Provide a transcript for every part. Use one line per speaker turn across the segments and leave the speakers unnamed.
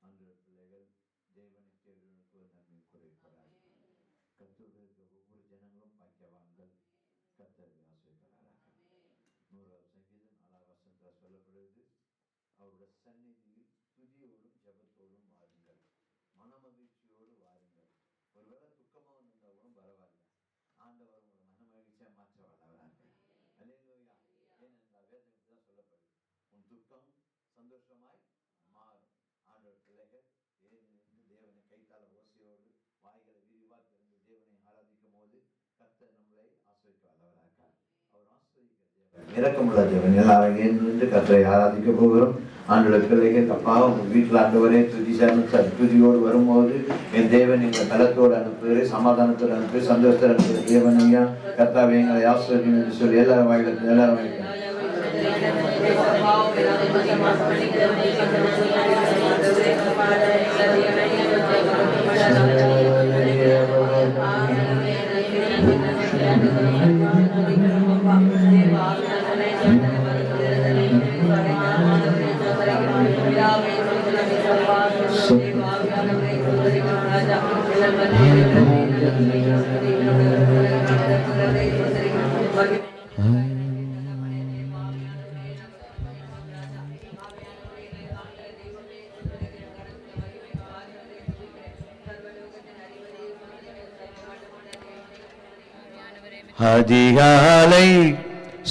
அன்று பிள்ளைகள் தேவனுக்கு நன்மை குறைப்படாது. கர்த்தருக்கு ஒவ்வொரு ஜனங்களும் பாக்கியவான்கள். கர்த்தரை ஆசீர்வதிப்பாராக. 100ஆம் சங்கீதம் 4ஆம் வசனத்தில் சொல்லப்படுகிறது, அவருடைய சந்நிதியில் துதியோடும் ஜெபத்தோடும் வாருங்கள், மனமகிழ்ச்சியோடு வாருங்கள். ஒருவேளை துக்கமா வந்திருந்தா கூட பரவாயில்ல, ஆண்டவர் உங்களை மனமகிழ்ச்சியா மாற்ற வல்லவராக. அல்லேலூயா. ஏனென்றால் வேதத்தில் தான் சொல்லப்படுது, உன் துக்கம் சந்தோஷமாய் மாறும். ஆண்டவர் பிள்ளைகள் எழுந்திருந்து தேவனை கைத்தாள ஓசையோடு வாய்களை விரிவாக திறந்து தேவனை ஆராதிக்கும் போது கர்த்தர் நம்மளை ஆசீர்வதிக்க வல்லவராக. அவர் ஆசீர்வதிக்கிற தேவன், இரக்கமுள்ள தேவன். எல்லாரும் எழுந்திருந்து கர்த்தரை ஆராதிக்க போகிறோம். ஆண்டவர் பிள்ளைகள், அப்பா உங்க வீட்டில் ஆண்டவரே துதியோடு வரும்போது என் தேவன் எங்களை பலத்தோடு அனுப்புகிற, சமாதானத்தோடு அனுப்பி, சந்தோஷத்தோடு அனுப்புகிற தேவன் ஐயா. கர்த்தாவே எங்களை ஆசீர்வதிக்கும் என்று சொல்லி எல்லாரும் வாயிலும் எல்லாரும் வாயிலும்
அதிகாலை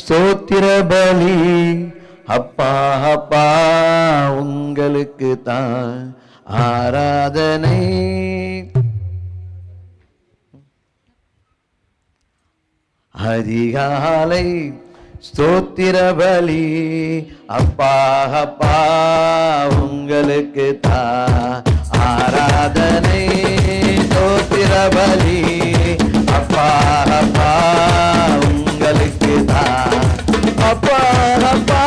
ஸ்தோத்திர பலி அப்பா அப்பா உங்களுக்கு தான் ஆராதனை. அதிகாலை ஸ்தோத்திர பலி அப்பா அப்பா உங்களுக்கு தான் ஆராதனை. ஸ்தோத்திர பலி அப்பா அப்பா உங்களுக்கு தான், அப்பா அப்பா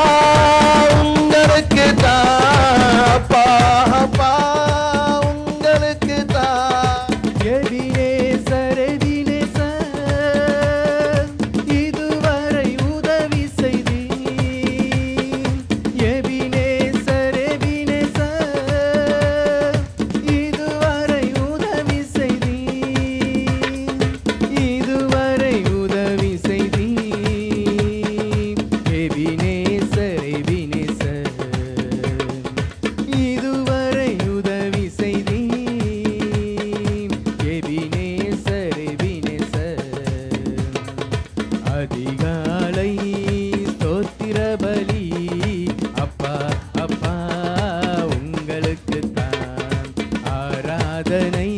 உங்களுக்கு தான், அப்பா அப்பா உங்களுக்கு தான். எபினேசர் எபினேசர் இதுவரை உதவி செய்தீர். எபினேசர் எபினேசர் இதுவரை உதவி செய்தீர். இதுவரை உதவி செய்தீர். எபினேசர் எபினேசர் இதுவரை உதவி செய்தீர். Ebenezer Ebenezer. அதிகாலை ஸ்தோத்திர பலி அப்பா அப்பா உங்களுக்கு தான் ஆராதனை.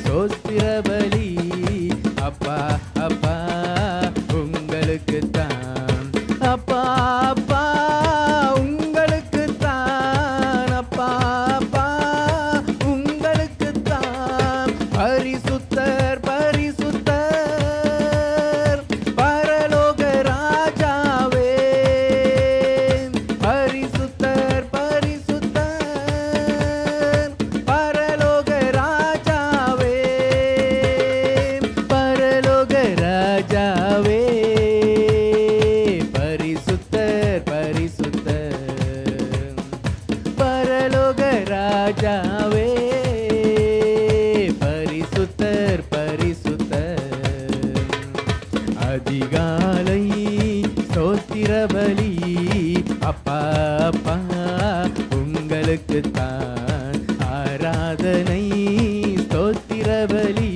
ஸ்தோத்திர பலி அப்பா அப்பா உங்களுக்கு தான், அப்பா அப்பா உங்களுக்கு தான், அப்பா அப்பா உங்களுக்கு தான். பரிசுத்தர் பரிசுத்தர் பரலோக ராஜாவே. பரிசுத்தர் பரிசுத்தர் பரலோக ராஜாவே. பரலோக ராஜாவே. பரிசுத்தர் பரிசுத்தர் பரலோக ராஜாவே. பரிசுத்தர் பரிசுத்தர். அதிகாலை ஸ்தோத்திர பலி அப்பா அப்பா உங்களுக்கு தான் ஆராதனை. ஸ்தோத்திர பலி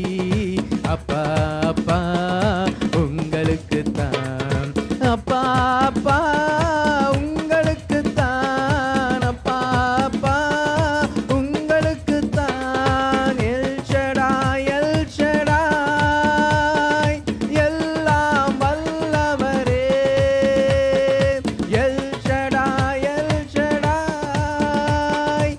அப்பா அப்பா உங்களுக்கு தான், அப்பா அப்பா உங்களுக்கு தான், அப்பா அப்பா உங்களுக்கு தான். எல் ஷடாய் எல் ஷடாய் எல்லாம் வல்லவரே. எல் ஷடாய் எல் ஷடாய்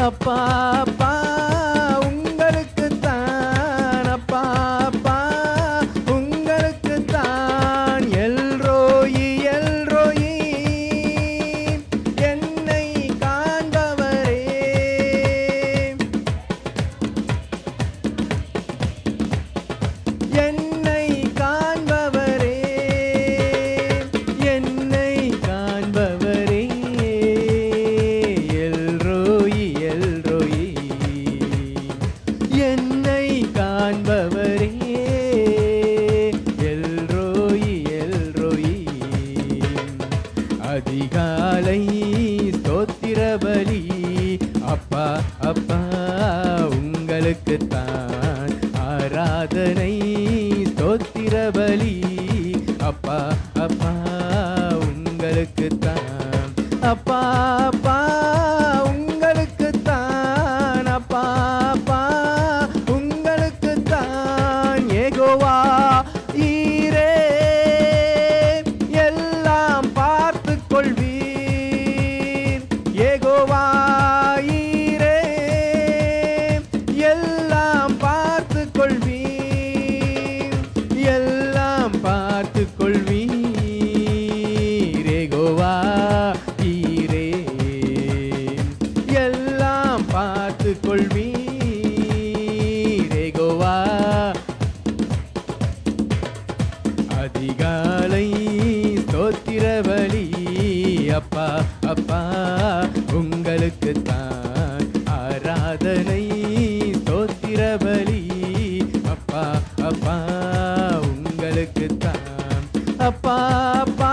அப்பா அப்பா உங்களுக்குத்தான், அப்பா அப்பா உங்களுக்குத்தான். எல்ரோயி எல்ரோயி என்னை காண்பவரே, என்னை காண்பவரே, என்னை காண்பவரே. எல்ரோயி எல்ரோயி என்னை காண்பவரே, எல்ரோயி எல்ரோயி. அதிகாலை ஸ்தோத்திர பலி அப்பா அப்பா உங்களுக்குத்தான். ஆராதனை ஸ்தோத்திர பலி அப்பா அப்பா உங்களுக்குத்தான். அப்பா அப்பா உங்களுக்குத்தான், அப்பா அப்பா உங்களுக்குத்தான். யெகோவா ஈரே எல்லாம் பார்த்துக் கொள்வீர். யெகோவா ஈரே எல்லாம் பார்த்துக் கொள்வீர், எல்லாம் பார்த்துக் கொள்வீர். யெகோவா ஈரே எல்லாம் பார்த்துக் கொள்வீர். யெகோவா. அதிகாலை ஸ்தோத்திர பலி அப்பா அப்பா உங்களுக்குத்தான். ஆராதனை ஸ்தோத்திர பலி அப்பா அப்பா உங்களுக்குத்தான். அப்பா அப்பா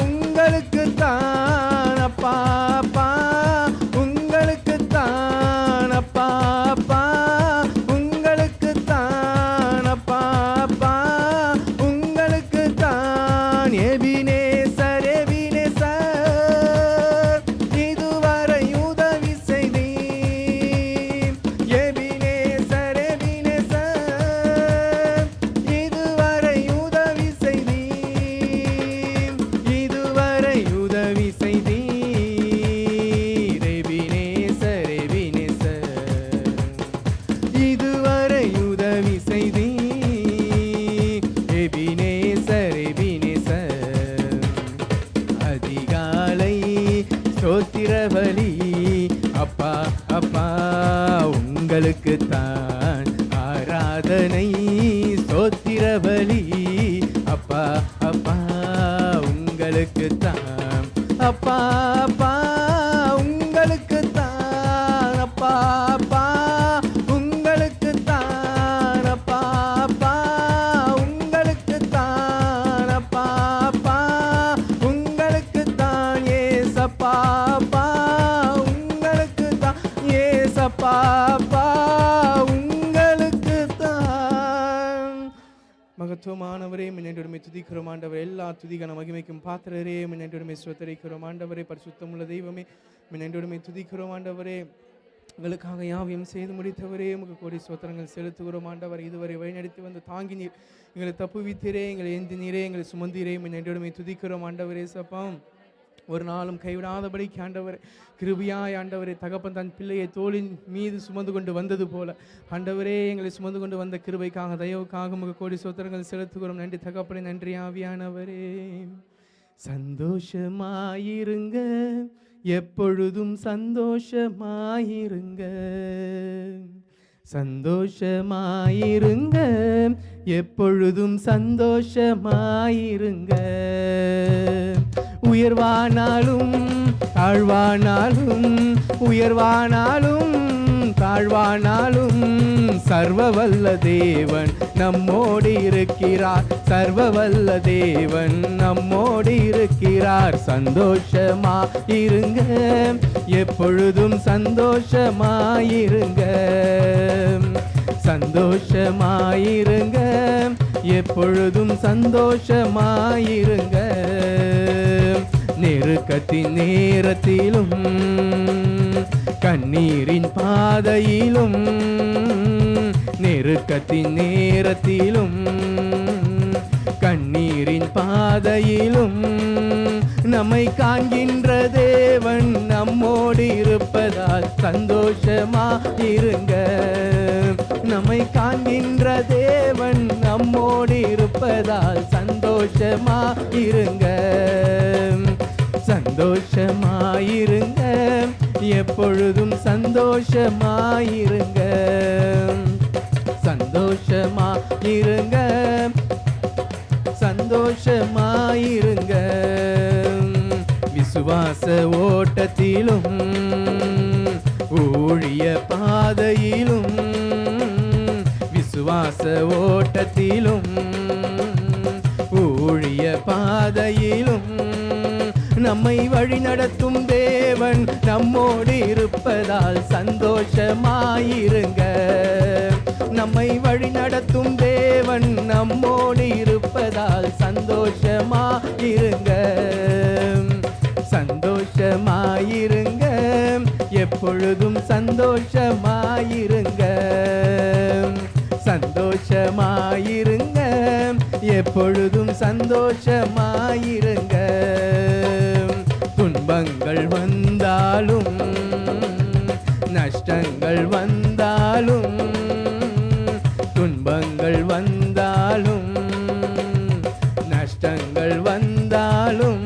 உங்களுக்குத்தான், அப்பா அப்பா உங்களுக்குத்தான். அப்பா அப்பா உங்களுக்குத்தான், அப்பா அப்பா உங்களுக்குத்தான். எபினேசர் எபினேசர் இதுவரை உதவி செய்தீர். எபினேசர் எபினேசர் இதுவரை உதவி செய்தீர், இதுவரை உதவி செய்தீர். எபினேசர் எபினேசர் இதுவரை உதவி செய்தீர். Ebenezer Ebenezer. அதிகாலை ஸ்தோத்திர பலி அப்பா அப்பா உங்களுக்குத்தான். ஆராதனை ஸ்தோத்திர பலி அப்பா அப்பா உங்களுக்குத்தான். அப்பா அப்பா உங்களுக்குத்தான், அப்பா அப்பா உங்களுக்குத்தான். அப்பா அப்பா உங்களுக்குத்தான், அப்பா அப்பா உங்களுக்குத்தான். ஏசப்பா அப்பா உங்களுக்குத்தான், ஏசப்பா அப்பா உங்களுக்குத்தான். மகத்துவமானவரே மின்னோடுமை துதிக்கிறோம் ஆண்டவரே. எல்லா துதிகன மகிமைக்கும் பாத்திரரே மின்னோடுமை ஸ்தோத்திரிக்கிறோம் ஆண்டவரே. பரிசுத்தமுள்ள தெய்வமே மின்னோடுமை துதிக்கிறோம் ஆண்டவரே. எங்களுக்காக யாவையும் செய்து முடித்தவரே உமக்கு கோடி ஸ்தோத்திரங்கள் செலுத்துகிறோம் ஆண்டவர். இதுவரை வழிநடத்தி வந்து தாங்கி நீர் எங்களை தப்புவித்தீரே, எங்களை ஏந்தி நீரே, எங்களை சுமந்தீரே மின்னோடுமை துதிக்கிறோம் ஆண்டவரே. சப்பாம் ஒரு நாளும் கைவிடாதபடிக்கு ஆண்டவர் கிருபியாய் ஆண்டவரே தகப்பன் தன் பிள்ளையை தோளின் மீது சுமந்து கொண்டு வந்தது போல ஆண்டவரே எங்களை சுமந்து கொண்டு வந்த கிருபைக்காக தயவுக்காக உமக்கு கோடி ஸ்தோத்திரங்கள் செலுத்துகிறோம். நன்றி தகப்பனே, நன்றி ஆவியானவரே. சந்தோஷமாயிருங்க, எப்பொழுதும் சந்தோஷமாயிருங்க, சந்தோஷமாயிருங்க, எப்பொழுதும் சந்தோஷமாயிருங்க. உயர்வானாலும் தாழ்வானாலும், உயர்வானாலும் தாழ்வானாலும் சர்வவல்ல தேவன் நம்மோடு இருக்கிறார், சர்வவல்ல தேவன் நம்மோடு இருக்கிறார். சந்தோஷமாயிருங்க, எப்பொழுதும் சந்தோஷமாயிருங்க, சந்தோஷமாயிருங்க, எப்பொழுதும் சந்தோஷமாயிருங்க. நெருக்கத்தின் நேரத்திலும் கண்ணீரின் பாதையிலும், நெருக்கத்தின் நேரத்திலும் கண்ணீரின் பாதையிலும் நம்மை காண்கின்ற தேவன் நம்மோடு இருப்பதால் சந்தோஷமா இருங்க. நம்மை காண்கின்ற தேவன் நம்மோடு இருப்பதால் சந்தோஷமா இருங்க. சந்தோஷமாயிருங்க, எப்பொழுதும் சந்தோஷமாயிருங்க. சந்தோஷமாயிருங்க, சந்தோஷமாயிருங்க. விசுவாச ஓட்டத்திலும் ஊழிய பாதையிலும், விசுவாச ஓட்டத்திலும் ஊழிய பாதையிலும் நம்மை வழி நடத்தும் தேவன் நம்மோடு இருப்பதால் சந்தோஷமாயிருங்க. நம்மை வழி நடத்தும் தேவன் நம்மோடு இருப்பதால் சந்தோஷமாயிருங்க. சந்தோஷமாயிருங்க, எப்பொழுதும் சந்தோஷமாயிருங்க. சந்தோஷமாயிருங்க, எப்பொழுதும் சந்தோஷமாயிருங்க. துன்பங்கள் வந்தாலும் நஷ்டங்கள் வந்தாலும், துன்பங்கள் வந்தாலும் நஷ்டங்கள் வந்தாலும்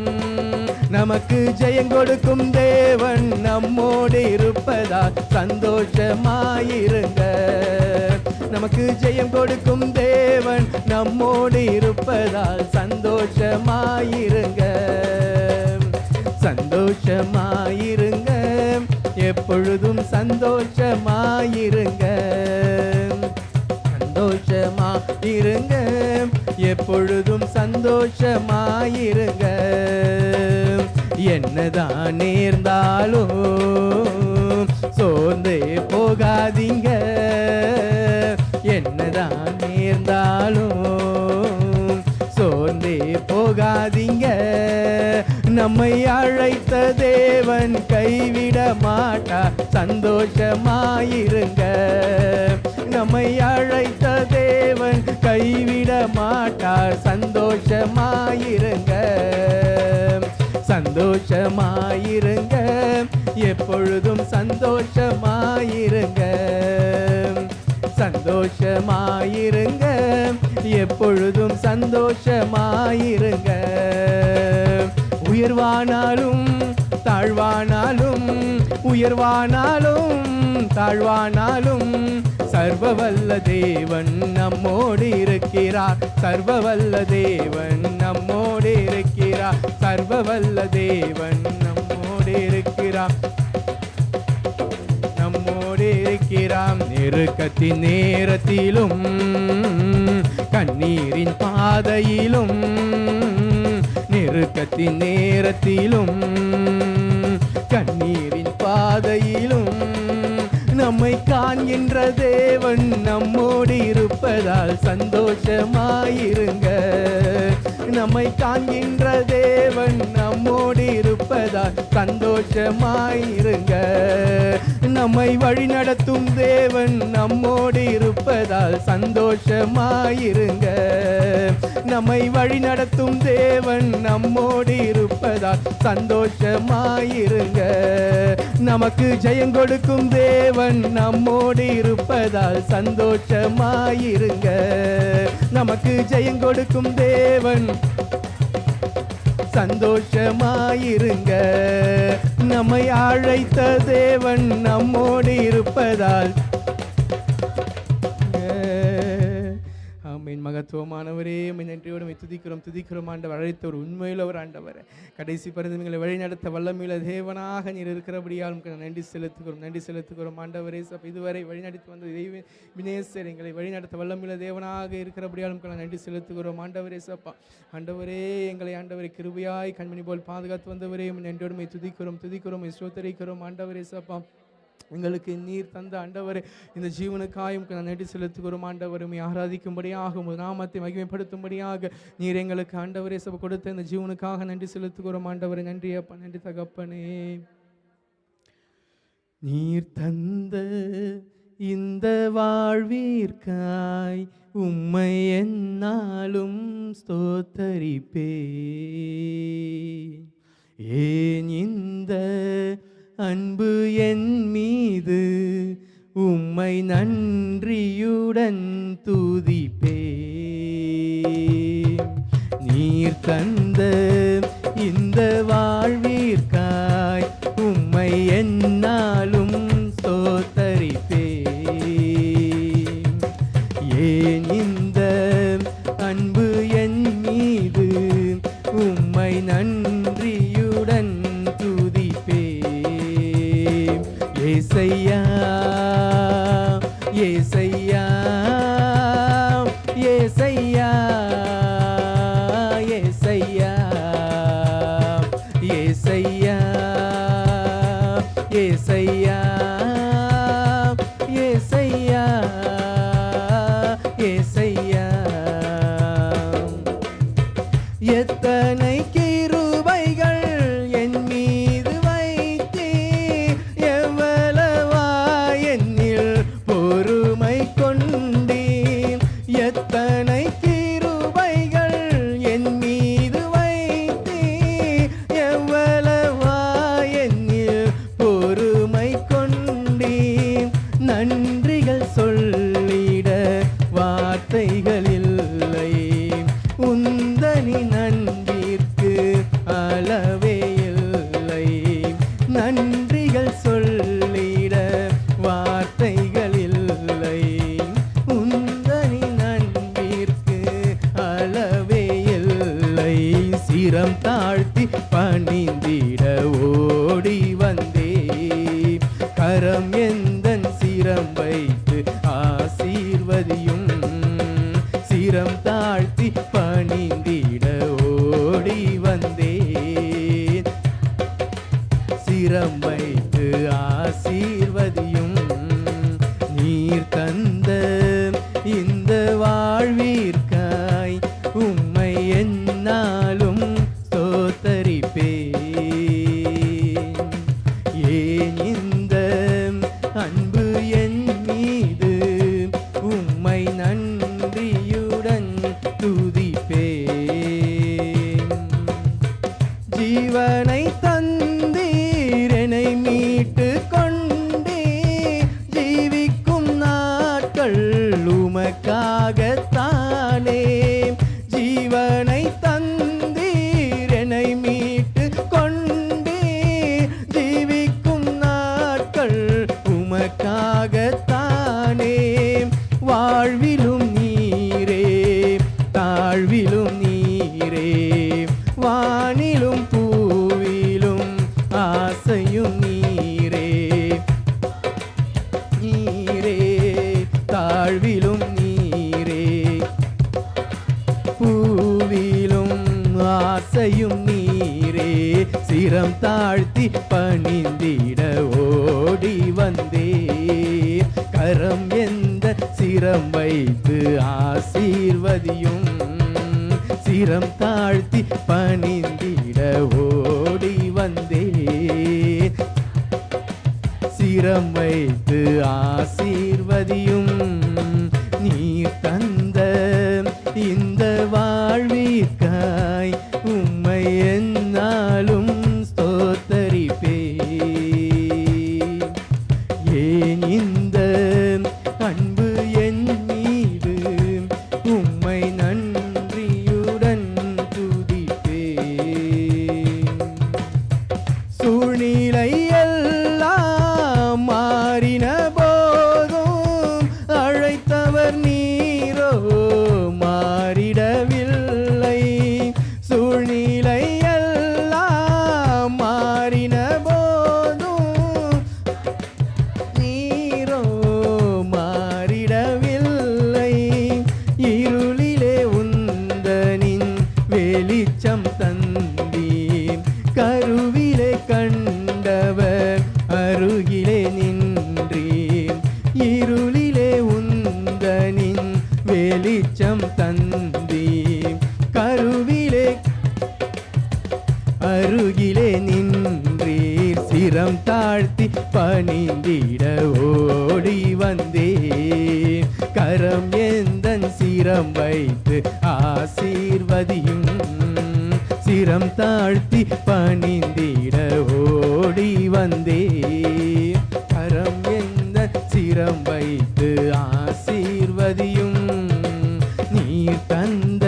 நமக்கு ஜெயம் கொடுக்கும் தேவன் நம்மோடு இருப்பதால் சந்தோஷமாயிருங்க. நமக்கு ஜெயம் கொடுக்கும் தேவன் நம்மோடு இருப்பதால் சந்தோஷமாயிருங்க. சந்தோஷமாயிருங்க, எப்பொழுதும் சந்தோஷமாயிருங்க. சந்தோஷமாயிருங்க, எப்பொழுதும் சந்தோஷமாயிருங்க. என்னதான் நேர்ந்தாலும் சோர்ந்தே போகாதீங்க. என்னதான் நேர்ந்தாலும் சோர்ந்தே போகாதீங்க. நம்மை அழைத்த தேவன் கைவிட மாட்டார், சந்தோஷமாயிருங்க. நம்மை அழைத்த தேவன் கைவிட மாட்டார், சந்தோஷமாயிருங்க. சந்தோஷமாயிருங்க, எப்பொழுதும் சந்தோஷமாயிருங்க. சந்தோஷமாயிருங்க, எப்பொழுதும் சந்தோஷமாயிருங்க. உயர்வானாலும் தாழ்வானாலும், உயர்வானாலும் தாழ்வானாலும் சர்வவல்ல தேவன் நம்மோடு இருக்கிறார். சர்வவல்ல தேவன் நம்மோடு இருக்கிறார். சர்வவல்ல தேவன் நம்மோடு இருக்கிறார். நம்மோடு இருக்கிறார். நெருக்கத்தின் நேரத்திலும் கண்ணீரின் பாதையிலும், நெருக்கத்தின் நேரத்திலும் கண்ணீரின் பாதையிலும் நம்மை காண்கின்ற தேவன் நம்மோடு இருப்பதால் சந்தோஷமாயிருங்க. நம்மை காண்கின்ற தேவன் நம்மோடு இருப்பதால் சந்தோஷமாயிருங்க. நம்மை வழி நடத்தும் தேவன் நம்மோடு இருப்பதால் சந்தோஷமாயிருங்க. நம்மை வழி நடத்தும் தேவன் நம்மோடு இருப்பதால் சந்தோஷமாயிருங்க. நமக்கு ஜெயம் கொடுக்கும் தேவன் நம்மோடு இருப்பதால் சந்தோஷமாயிருங்க. நமக்கு ஜெயம் கொடுக்கும் தேவன் சந்தோஷமாயிருங்க. நம்மை அழைத்த தேவன் நம்மோடு இருப்பதால். ஆமென். மகத்துவமானவரே, நன்றியோடு துதிக்கிறோம் துதிக்கிறோம் ஆண்டவர். அழைத்த ஒரு உண்மையுள்ளவர் ஆண்டவர். கடைசி பரிந்துகளை வழிநடத்த வல்லமையுள்ள தேவனாக நீர் இருக்கிறபடியால் நன்றி செலுத்துகிறோம் நன்றி செலுத்துகிறோம் ஆண்டவரே. இதுவரை வழிநடத்தி வந்த தெய்வ வினேசர் எங்களை வழிநடத்த வல்லமையுள்ள தேவனாக இருக்கிறபடியாலும் நன்றி செலுத்துகிறோம் ஆண்டவரே. சப்பா ஆண்டவரே, எங்களை ஆண்டவரை கிருபையாய் கண்மணி போல் பாதுகாத்து வந்தவரே நன்றியோடு துதிக்கிறோம் துதிக்கிறோம் ஸ்தோத்திரிக்கிறோம் ஆண்டவரே. சப்பா எங்களுக்கு நீர் தந்த ஆண்டவரே, இந்த ஜீவனுக்காயும் நன்றி செலுத்துகிறோம் ஆண்டவரை. ஆராதிக்கும்படியாக நாமத்தை மகிமைப்படுத்தும்படியாக நீர் எங்களுக்கு ஆண்டவரே சபை கொடுத்த இந்த ஜீவனுக்காக நன்றி செலுத்துகிறோம் ஆண்டவரை. நன்றி அப்பா, நன்றி தகப்பனே. நீர் தந்த இந்த வாழ்விற்காய் உம்மை என்னாலும் ஸ்தோத்தரிப்பே. ஏன் இந்த அன்பு என் மீது உம்மை நன்றியுடன் துதிப்பே. நீர் தந்த இந்த வாழ்விற்காய் உம்மை என்னாலும் ஸ்தோத்தரிப்பே. ஏன் இந்த அன்பு என் மீது உம்மை நன்றியுடன் துதிப்பே. ஏசையா ஏசையா ஏசையா ஏசையா ஏசையா ஏசையா ஏசையா ஏசையா. எத்தனை கிருபைகள் என் மீது வைத்தே, எவ்வளவா என்னில் பொறுமை கொண்டீர். எத்தனை கிருபைகள் என் மீது வைத்தே, எவ்வளவா என்னில் பொறுமை கொண்டீர். நன்றிகள் சொல்லிட வார்த்தைகள் இல்லை, உந்தனின் அன்பிற்கு அளவே இல்லை. நன்றிகள் சொல்லிட வார்த்தைகள் இல்லை, உந்தனின் அன்பிற்கு அளவே இல்லை. சிரம் தாழ்த்தி பணிந்திட ஓடி வந்தே, கரம் எந்தன் சிரம் வைத்து ஆசீர்வதியும். சிரம் தாழ்த்தி பணிந்திட ஓடி வந்தேன், சிரம் வைத்து ஆசீர்வதியும். நீர் தந்த இந்த வாழ்விற்காய் உம்மை என்னாலும் ஸ்தோத்தரிப்பே. ஏன் இந்த அன்பு என் மீது உம்மை நன்றியுடன் துதிப்பே. ஜீவனை தந்தீர் என்னை மீட்டு கொண்டே, ஜீவிக்கும் நாட்கள் உமக்காகத்தானே. ஜீவனை தந்தீர் என்னை மீட்டு கொண்டே, ஜீவிக்கும் நாட்கள் உமக்காகத்தானே. வாழ்விலும் நீரே தாழ்விலும் நீரே, வானிலும் பூவிலும் ஆசையும் நீரே. நீரே தாழ்விலும் நீரே, பூவிலும் ஆசையும் நீரே. சிரம் தாழ்த்தி பணிந்திட ஓடி வந்தே, கரம் எந்த சிரம் வைத்து ஆசீர்வதியும். சிரம் தாழ்த்தி பணிந்திட ஓடி வந்தே, சிரம் வைத்து ஆசீர்வதியும். நீர் தந்த இந்த வாழ்விற்காய் உம்மை என்னாலும் ஸ்தோத்தரிப்பே. ஏன் இந்த அன்பு என் மீது உம்மை நன்றியுடன் துதிப்பே. சூழ்நிலை எல்லாம் மாறின போதும் அழைத்தவர் நீரோ மாறிடவில்லை. சூழ்நிலை எல்லாம் மாறின போதும் நீரோ மாறிடவில்லை. இருளிலே உந்தனின் வெளிச்சம் தந்தீர், கருவிலே கண்டவர் அருகிலே நின்றீர். இருளிலே உந்தனின் வெளிச்சம் தந்தீர், கருவிலே அருகிலே நின்றீர். சிரம் தாழ்த்தி பணிந்திட ஓடி வந்தே, கரம் எந்தன் சிரம் வைத்து ஆசீர்வதியும். சிரம் தாழ்த்தி பணிந்திட ஓடி வந்தே, கரம் எந்த சிரம் சிரம் வைத்து ஆசீர்வதியும். நீர் தந்த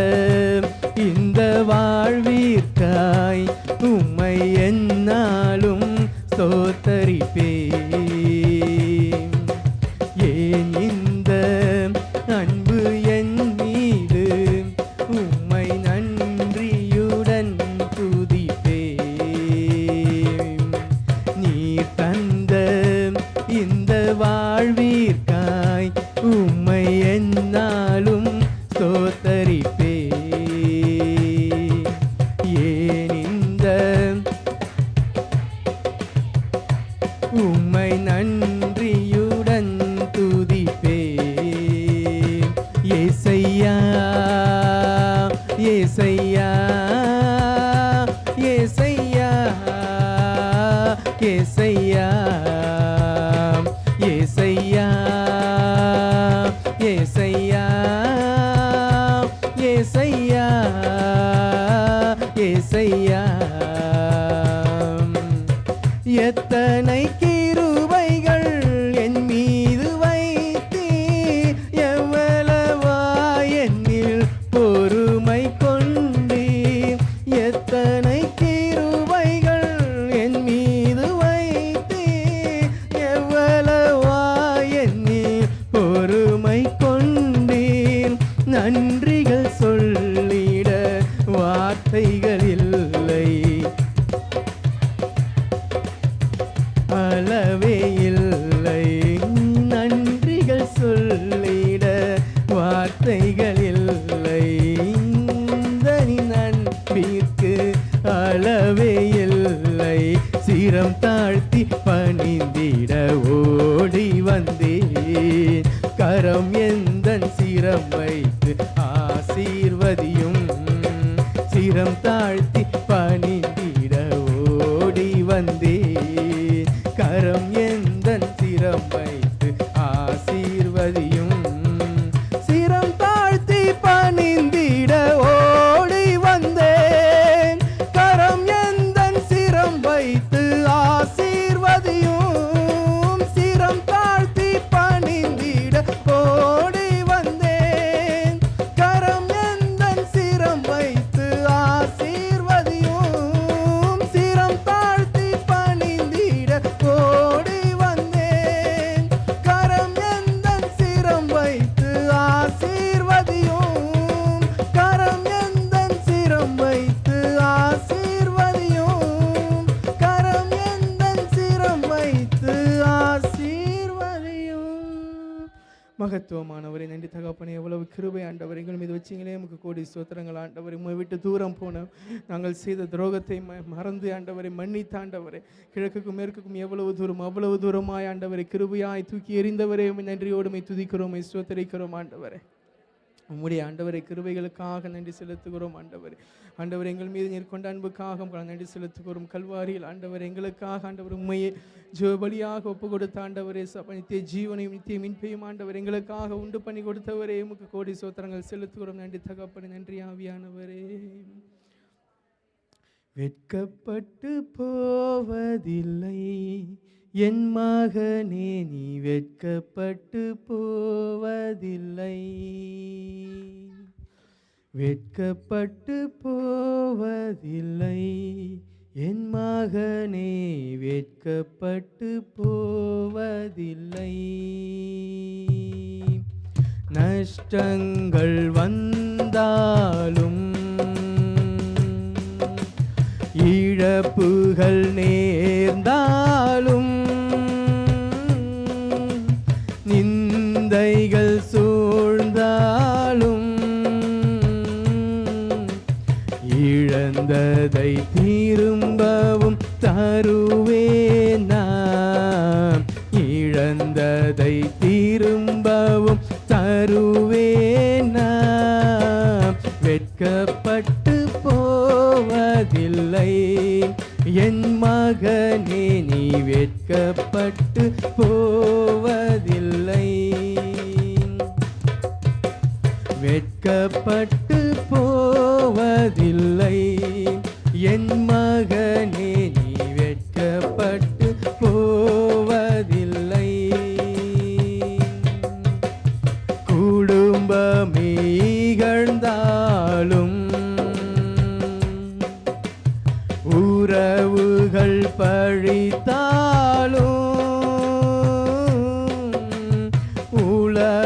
இந்த வாழ்விற்காய் உம்மை எந்நாளும் ஸ்தோத்தரிப்பேன். ஏன் இந்த அன்பு என் மீது, உம்மை நன்றியுடன் துதிப்பேன். நீர் தந்த இந்த வாழ்விற்காய் உம்மை எந்நாளும் ஸ்தோத்தரிப்பேன். ஏன் இந்த உம்மை நன்றியுடன் துதிப்பேன். ஏசையா ஏசையா ஏசையா ஏசையா ஏசையா ஏசையா ஏசையா ஏசையா. எத்தனை கிருபைகள் என் மீது வைத்தீ, எவ்வளவா என்னில் பொறுமை கொண்டீ. எத்தனை கிருபைகள் என் மீது வைத்தீ, எவ்வளவா என்னில் பொறுமை கொண்டீர். நன்றிகள் சொல்லிட வார்த்தைகள் இல்லை, அளவே இல்லை. நன்றிகள் சொல்லிட வார்த்தைகள் இல்லை. தனி நன்பிற்கு அளவே இல்லை. சிரம் தாழ்த்தி பணிந்திட ஓடி வந்தேன். கரம் எந்தன் சிரம் வைத்து ஆசீர்வதியும். சிரம் தாழ்த்தி பணிந்திட ஓடி வந்தேன். கரம் எந்தன் சிரம் வைத்து ஆசீர்வதியும். சிரம் தாழ்த்தி பணிந்திட ஓடி வந்தேன். கரம் எந்தன் சிரம் வைத்து ஆசீர்வதியும். சிரம் தாழ்த்தி பணிந்திட ஓடி வந்தேன். கரம் எந்தன் சிரம் வைத்து ஆசீர்வதியும். சிரம் தாழ்த்தி பணிந்திட ஓடி வந்தேன். கரம் எந்தன் சிரம் வைத்து ஆசீர்வதியும். கரம் எந்தன் சிரம் வைத்து ஆசீர்வதியும். கரம் எந்தன் சிரம் வைத்து ஆசீர்வதியும். மகத்துவமானவரை நன்றி தகப்பனே. எவ்வளவு கிருபை ஆண்டவர் எங்கள் மீது வச்சிங்களே. நமக்கு கோடி ஸ்தோத்திரங்கள் ஆண்டவரை. உம்மை விட்டு தூரம் போன நாங்கள் செய்த துரோகத்தை மறந்து ஆண்டவரை மன்னித்த ஆண்டவரை. கிழக்குக்கும் மேற்குக்கும் எவ்வளவு தூரம் அவ்வளவு தூரமாய் ஆண்டவரை கிருபையாய் தூக்கி எறிந்தவரே உம்மை நன்றியோடுமை துதிக்கிறோம், ஸ்தோத்தரிக்கிறோம் ஆண்டவரை. உம்முடைய ஆண்டவரை கிருபைகளுக்காக நன்றி செலுத்துகிறோம் ஆண்டவர். ஆண்டவர் எங்கள் மீது நீர் கொண்ட அன்புக்காக நன்றி செலுத்துகிறோம். கல்வாரியில் ஆண்டவர் எங்களுக்காக ஆண்டவர் உண்மையை ஜோபலியாக ஒப்பு கொடுத்த ஆண்டவரே. நித்திய ஜீவனையும் நித்திய மீன்பையும் ஆண்டவர் எங்களுக்காக உண்டு பண்ணி கொடுத்தவரே. உமக்கு கோடி சோத்திரங்கள் செலுத்துகிறோம். நன்றி தகப்பனே, நன்றி ஆவியானவரே. வெட்கப்பட்டு போவதில்லை என் மகனே, நீ வெட்கப்பட்டு போவதில்லை. வெட்கப்பட்டு போவதில்லை என் மகனே, வெட்கப்பட்டு போவதில்லை. நஷ்டங்கள் வந்தாலும் இழப்புகள் நேர்ந்தாலும் நிந்தைகள் சூழ்ந்தாலும் இழந்ததை திரும்பவும் தருவேன் நான். இழந்ததை திரும்பவும் தருவேன் நான். வெட்கப்பட்டு போவதில்லை என் மகனே, நீ வெட்கப்பட்டு போவதில்லை. வெட்கப்பட்டு போவதில்லை என் மகனே, நீ வெட்கப்பட்டு போவதில்லை.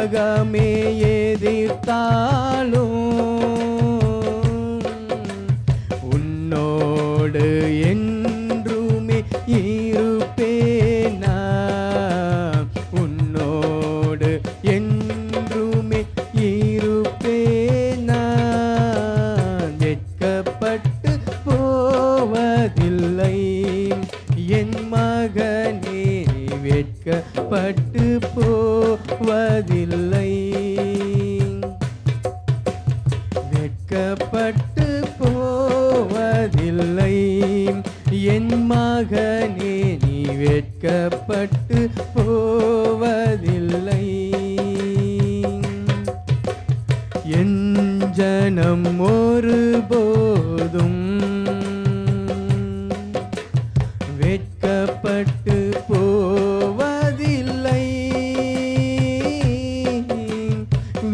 உலகமே எதிர்த்தாலும் உன்னோடு என்றுமே இருப்பேனா, உன்னோடு என்றுமே இருப்பேனா, வெட்கப்பட்டு போவதில்லை என் மகனே, வெட்கப்பட்டு போவதில்லை, வெட்கப்பட்டு போவதில்லை என் மகனே, நீ வெட்கப்பட்டு போவதில்லை. என் ஜனம் ஒருபோதும் வெட்கப்பட்டு போவதில்லை,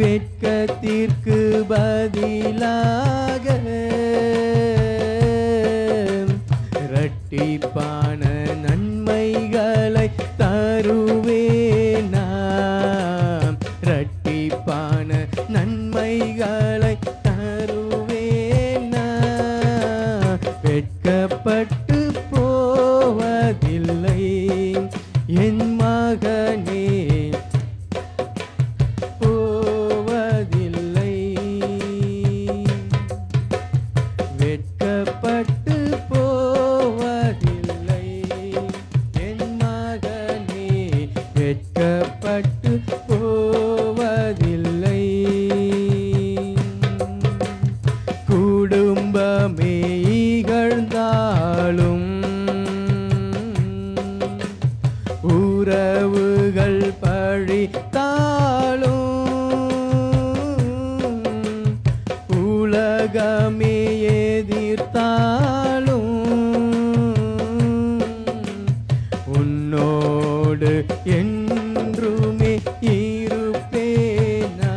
வெட்கத்திற்கு பதிலாக இரட்டிப்பான நன்மைகளை தருவேனா, இரட்டிப்பான நன்மைகளை தருவேனா, வெட்கப்பட்டு போவதில்லை என் மகனே, போவதில்லை, வெட்கப்பட்டு போவதில்லை என் மகனே, வெட்கப்பட்டு போவதில்லை. குடும்பமே இகழ்ந்தாலும் உறவுகள் பழித்தாலும் உலகமே எதிர்த்தாலும் உன்னோடு என்றுமே இருப்பேனா,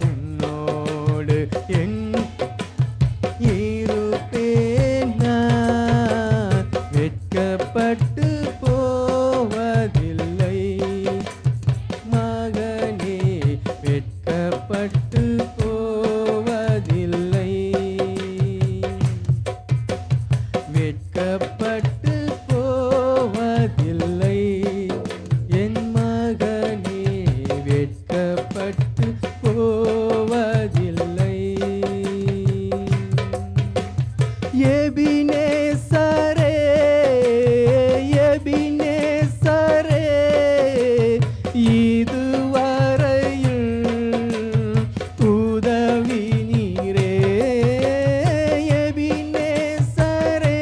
உன்னோடு இருப்பேனா, வெட்கப்பட்டு போவதில்லை மகனே, வெட்கப்பட்டு போவதில்லை, வெட்கப்பட்டு போவதில்லை என் மகனே, வெட்கப்பட்டு போவதில்லை. எபினேசரே, எபினேசரே, இதுவரையில் உதவி நீரே, எபினேசரே,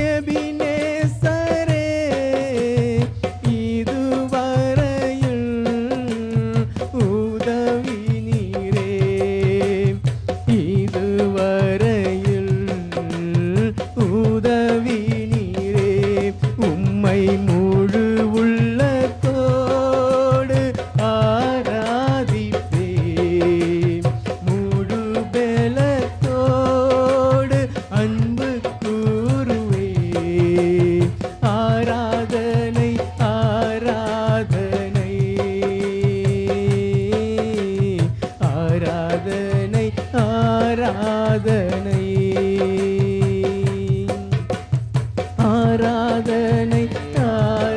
எபினேசரே, இதுவரையில் உதவி நீரே, இதுவரையில் உதவி நீரே, உம்மை முழு உள்ளத்தோடு ஆராதிப்பேன், முழு பலத்தோடு அன்பு கூறுவேன், ஆராதனை ஆராதனை ஆராதனை ஆராதனை ஆராதனை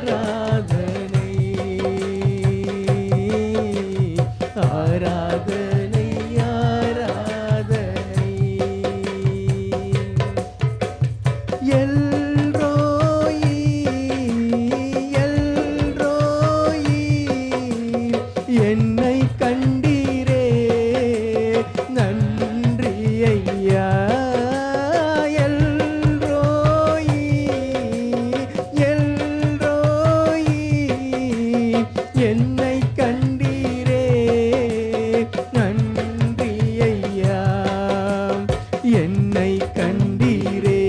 ஆராதனை ஆராதனை ஆராதனை. எல்ரோயி, எல்ரோயி, என்னை கண்டீரே நன்றி ஐயா, எல்ரோயி, எல்ரோயி, என்னை கண்டீரே நன்றி ஐயா, என்னை கண்டீரே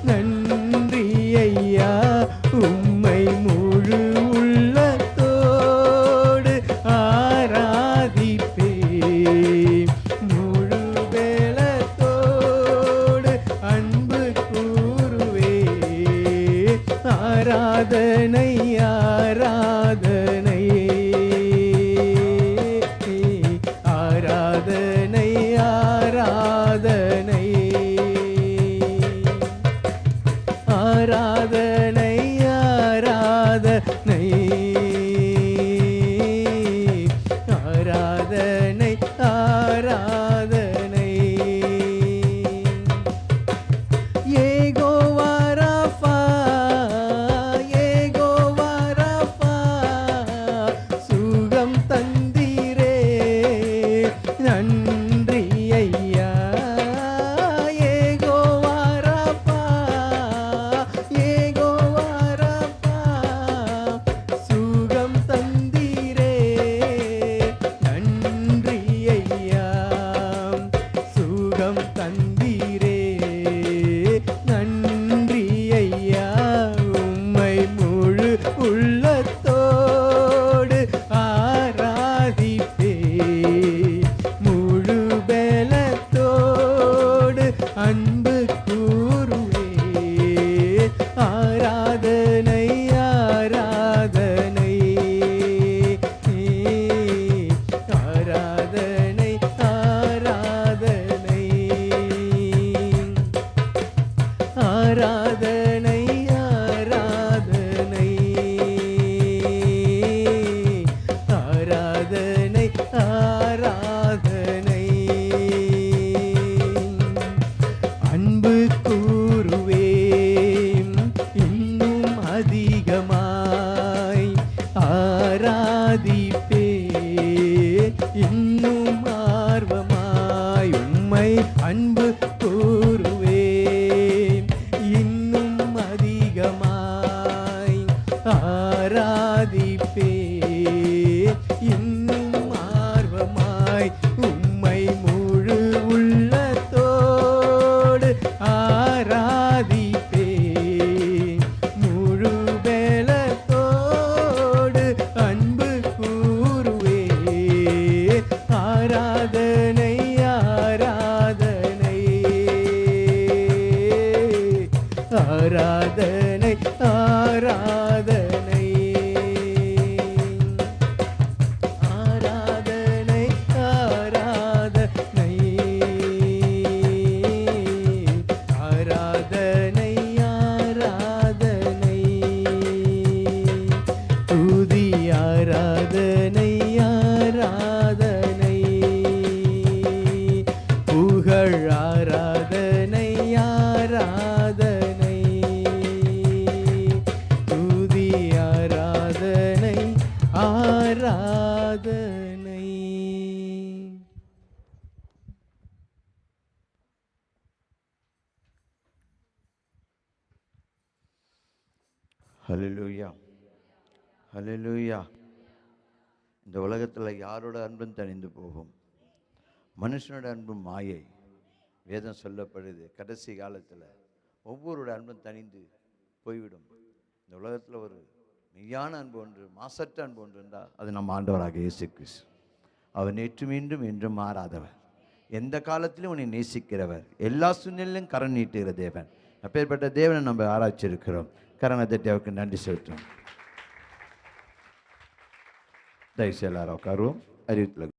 நன்றி ஐயா, உம்மை முழு உள்ளத்தோடு ஆராதிப்பேன், முழு பலத்தோடு அன்பு கூறுவேன், ஆராதனை ஆராதனை ஆராதனை ஆராதனை. யெகோவா ராஃபா, யெகோவா ராஃபா, சுகம் தந்தீரே நன்றி ஐயா. யெகோவா ராஃபா, யெகோவா ராஃபா, சுகம் தந்தீரே நன்றி ஐயா. சுகம் தந்தீரே நன்றி ஐயா. உம்மை முழு உள்ளத்தோடு ஆராதிப்பே, முழு பலத்தோடு அன்பு கூறுவே. ஆராதனை ஆராதனை ஆராதனை ஆராதனை ஆராதனை ஆராதனை ஆராதனை ஆராதனை. அன்பு கூறுவேன் இன்னும் அதிகமாய், ஆராதிப்பே இன்னும் ஆர்வமாய். உம்மை அன்பு கூறுவேன் இன்னும் அதிகமாய், ஆராதிப்பே இன்னும் ஆர்வமாய். உம்மை முழு உள்ளத்தோடு ஆராதிப்பே, முழு பலத்தோடு அன்பு கூறுவே. ஆராதனை ஆராதனை ஆராதனை ஆராதனை ஆராதனை ஆராதனை ஆராதனை ஆராதனை. துதி ஆராதனை ஆராதனை, புகழ் ஆராதனை ஆராதனை. துதி ஆராதனை ஆராதனை.
ஹல்லேலூயா, ஹல்லேலூயா. இந்த உலகத்தில் யாரோட அன்பும் தணிந்து போகும், மனுஷனோட அன்பும் மாயை. வேதம் சொல்லப்படுது, கடைசி காலத்தில் ஒவ்வொருடைய அன்பும் தணிந்து போய்விடும். இந்த உலகத்தில் ஒரு மெய்யான அன்பு ஒன்று, மாசற்ற அன்பு ஒன்று இருந்தால் அது நம்ம ஆண்டவராக இயேசு கிறிஸ்து. அவர் நேற்று மீண்டும் என்றும் மாறாதவர், எந்த காலத்திலும் உன்னை நேசிக்கிறவர், எல்லா சூழ்நிலையிலும் கரம் நீட்டுகிற தேவன். அப்பேற்பட்ட தேவனை நம்ம ஆராய்ச்சிருக்கிறோம். கரண தட்டி அவருக்கு நன்றி செலுத்தும். தயவுசெய்து எல்லாரும் உட்காருவோம். அறிவித்துல